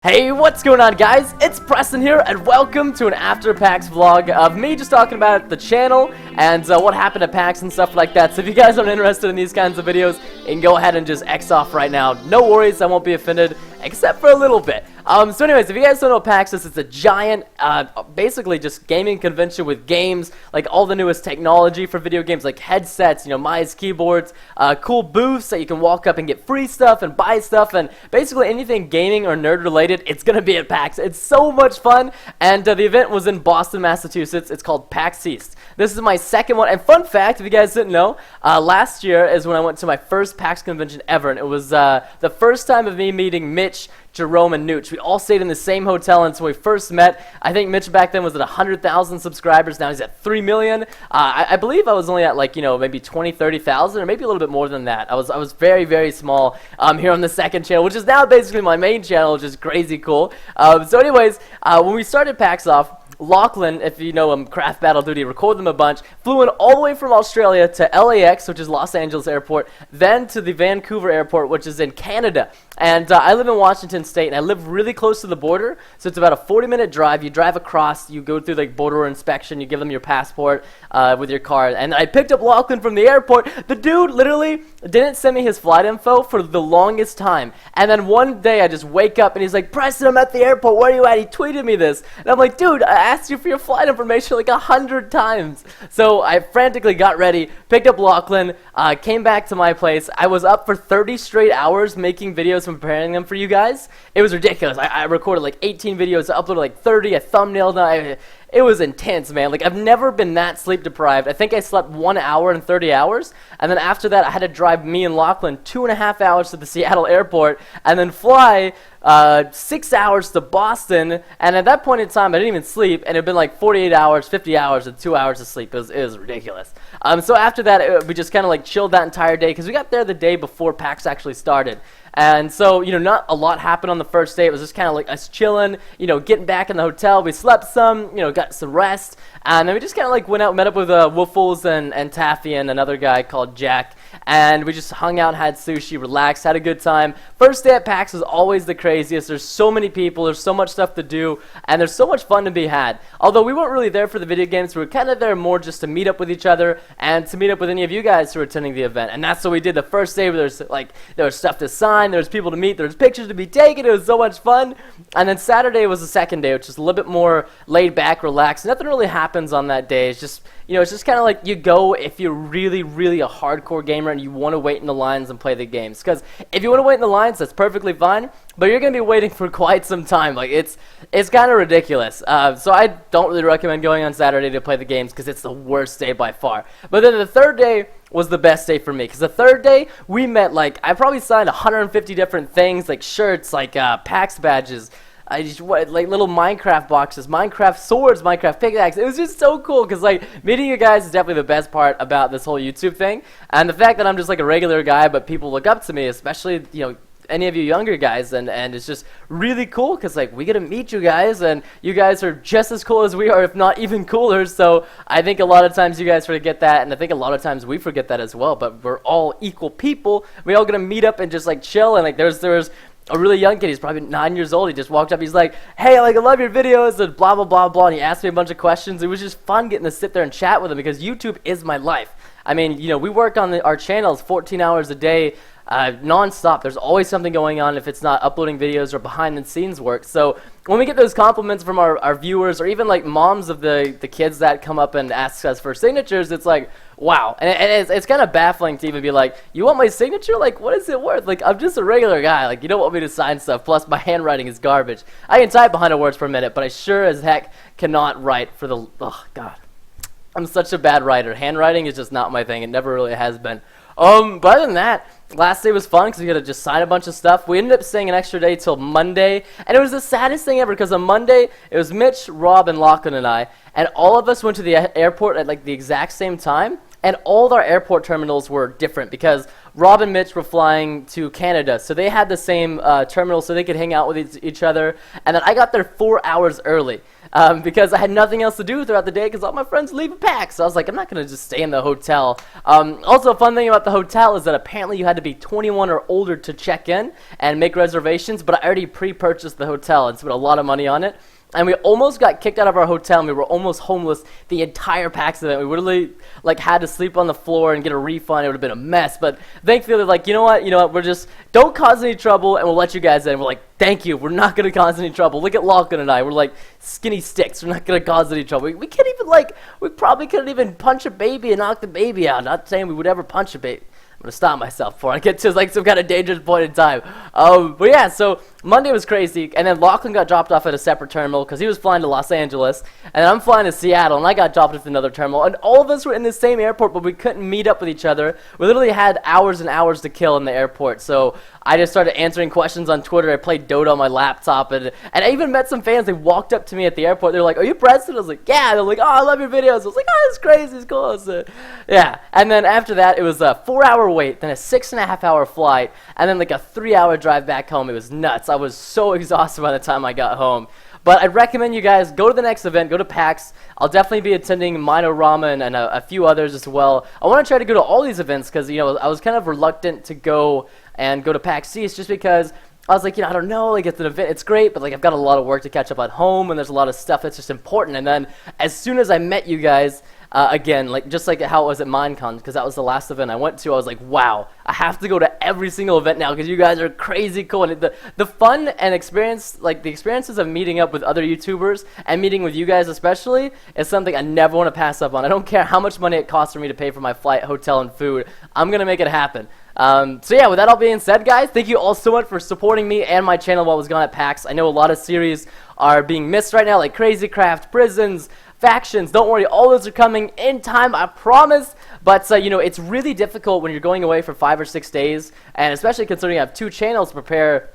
Hey, what's going on, guys? It's Preston here, and welcome to an after PAX vlog of me just talking about the channel and what happened at PAX and stuff like that. So if you guys aren't interested in these kinds of videos, you can go ahead and just X off right now. No worries, I won't be offended, except for a little bit. So anyways, if you guys don't know what PAX is, it's a giant, basically just gaming convention with games, like all the newest technology for video games, like headsets, mice, keyboards, cool booths that you can walk up and get free stuff and buy stuff, and basically anything gaming or nerd related, it's gonna be at PAX. It's so much fun, and the event was in Boston, Massachusetts. It's called PAX East. This is my second one, and fun fact, if you guys didn't know, last year is when I went to my first PAX convention ever, and it was the first time of me meeting Mitch, Jerome, and Nooch. We all stayed in the same hotel until we first met. I think Mitch back then was at 100,000 subscribers. Now he's at 3 million. I believe I was only at maybe 20, 30,000, or maybe a little bit more than that. I was very, very small here on the second channel, which is now basically my main channel, which is crazy cool. So anyways, when we started PAX off, Lachlan, if you know him, Craft Battle Duty, recorded them a bunch, flew in all the way from Australia to LAX, which is Los Angeles Airport, then to the Vancouver Airport, which is in Canada. And I live in Washington State, and I live really close to the border, so it's about a 40-minute drive. You drive across, you go through border inspection, you give them your passport with your card. And I picked up Lachlan from the airport. The dude literally didn't send me his flight info for the longest time. And then one day I just wake up, and he's like, "Preston, I'm at the airport. Where are you at?" He tweeted me this. And I'm like, "Dude, I asked you for your flight information like 100 times. So I frantically got ready, picked up Lachlan, came back to my place. I was up for 30 straight hours making videos and preparing them for you guys. It was ridiculous. I recorded 18 videos, I uploaded 30, I thumbnailed them. It was intense, man. I've never been that sleep deprived. I think I slept 1 hour in 30 hours, and then after that I had to drive me and Lachlan 2.5 hours to the Seattle airport, and then fly 6 hours to Boston. And at that point in time I didn't even sleep, and it had been 48 hours, 50 hours, and 2 hours of sleep. It was ridiculous. So after that we just kind of chilled that entire day, because we got there the day before PAX actually started. And so, not a lot happened on the first day. It was just kind of us chilling, getting back in the hotel. We slept some, got some rest. And then we just kind of went out, met up with Woofles and Taffy and another guy called Jack. And we just hung out, had sushi, relaxed, had a good time. First day at PAX was always the craziest. There's so many people, there's so much stuff to do, and there's so much fun to be had. Although we weren't really there for the video games, we were kind of there more just to meet up with each other and to meet up with any of you guys who were attending the event. And that's what we did the first day. There was stuff to sign, there was people to meet, there was pictures to be taken. It was so much fun. And then Saturday was the second day, which is a little bit more laid back, relaxed. Nothing really happens on that day. It's just it's just kind of you go if you're really, really a hardcore gamer and you want to wait in the lines and play the games. Because if you want to wait in the lines, that's perfectly fine, but you're going to be waiting for quite some time. It's kind of ridiculous. So I don't really recommend going on Saturday to play the games, because it's the worst day by far. But then the third day was the best day for me, because the third day we met I probably signed 150 different things, shirts, PAX badges, little Minecraft boxes, Minecraft swords, Minecraft pickaxe. It was just so cool, because meeting you guys is definitely the best part about this whole YouTube thing. And the fact that I'm just a regular guy, but people look up to me, especially any of you younger guys, and it's just really cool, because we get to meet you guys, and you guys are just as cool as we are, if not even cooler. So I think a lot of times you guys forget that, and I think a lot of times we forget that as well. But we're all equal people. We all gonna meet up and just chill. And there's a really young kid, he's probably 9 years old. He just walked up, he's like, "Hey, I love your videos," and blah blah blah blah, and he asked me a bunch of questions. It was just fun getting to sit there and chat with him, because YouTube is my life. I mean, we work on our channels 14 hours a day, non-stop. There's always something going on if it's not uploading videos or behind the scenes work. So when we get those compliments from our viewers, or even moms of the kids that come up and ask us for signatures, it's wow. And it's kind of baffling to even be "You want my signature? What is it worth? I'm just a regular guy. You don't want me to sign stuff. Plus my handwriting is garbage. I can type 100 words per minute, but I sure as heck cannot write for the, oh God. I'm such a bad writer. Handwriting is just not my thing. It never really has been. But other than that, last day was fun, because we got to just sign a bunch of stuff. We ended up staying an extra day till Monday, and it was the saddest thing ever, because on Monday it was Mitch, Rob, and Lachlan and I, and all of us went to the airport at the exact same time. And all of our airport terminals were different, because Rob and Mitch were flying to Canada, so they had the same terminal, so they could hang out with each other. And then I got there 4 hours early. because I had nothing else to do throughout the day because all my friends leave at PAX. So I was like, I'm not going to just stay in the hotel. Also, a fun thing about the hotel is that apparently you had to be 21 or older to check in and make reservations, but I already pre-purchased the hotel and spent a lot of money on it. And we almost got kicked out of our hotel, and we were almost homeless the entire PAX event. We literally had to sleep on the floor and get a refund. It would have been a mess, but thankfully they're like, you know what, we're just, don't cause any trouble, and we'll let you guys in. We're like, thank you, we're not going to cause any trouble. Look at Lachlan and I, we're like skinny sticks. We're not going to cause any trouble. We can't even, we probably couldn't even punch a baby and knock the baby out. Not saying we would ever punch a baby. I'm going to stop myself before I get to some kind of dangerous point in time. But yeah, so Monday was crazy, and then Lachlan got dropped off at a separate terminal because he was flying to Los Angeles, and I'm flying to Seattle, and I got dropped off at another terminal, and all of us were in the same airport, but we couldn't meet up with each other. We literally had hours and hours to kill in the airport, so I just started answering questions on Twitter. I played Dota on my laptop, and I even met some fans. They walked up to me at the airport. They were like, are you Preston? I was like, yeah. They're like, oh, I love your videos. I was like, oh, it's crazy. It's cool. Yeah, and then after that, it was a 4-hour wait, then a 6.5-hour flight, and then like a 3-hour drive back home. It was nuts. I was so exhausted by the time I got home. But I'd recommend you guys go to the next event, go to PAX. I'll definitely be attending Minorama and a few others as well. I want to try to go to all these events because, I was kind of reluctant to go to PAX East just because I was like, I don't know, it's an event, it's great, but I've got a lot of work to catch up at home, and there's a lot of stuff that's just important. And then as soon as I met you guys, again, just like how it was at Minecon, because that was the last event I went to, I was like, wow, I have to go to every single event now because you guys are crazy cool. And the fun and experience, the experiences of meeting up with other YouTubers and meeting with you guys especially is something I never want to pass up on. I don't care how much money it costs for me to pay for my flight, hotel, and food. I'm going to make it happen. So yeah, with that all being said, guys, thank you all so much for supporting me and my channel while I was gone at PAX. I know a lot of series are being missed right now, like Crazy Craft, Prisons, Factions. Don't worry, all those are coming in time, I promise. But it's really difficult when you're going away for 5 or 6 days, and especially considering I have 2 channels to prepare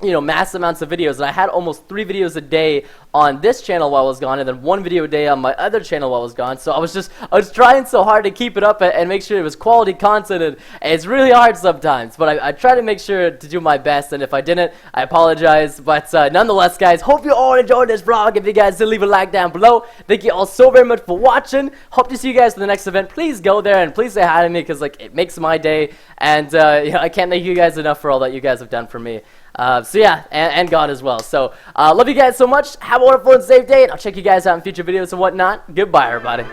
mass amounts of videos, and I had almost 3 videos a day on this channel while I was gone, and then 1 video a day on my other channel while I was gone. So I was trying so hard to keep it up and make sure it was quality content, and it's really hard sometimes, but I try to make sure to do my best, and if I didn't, I apologize. But nonetheless, guys, hope you all enjoyed this vlog. If you guys did, leave a like down below. Thank you all so very much for watching. Hope to see you guys for the next event. Please go there and please say hi to me because it makes my day, and I can't thank you guys enough for all that you guys have done for me. So yeah, and God as well. So love you guys so much. Have a wonderful and safe day, and I'll check you guys out in future videos and whatnot. Goodbye, everybody.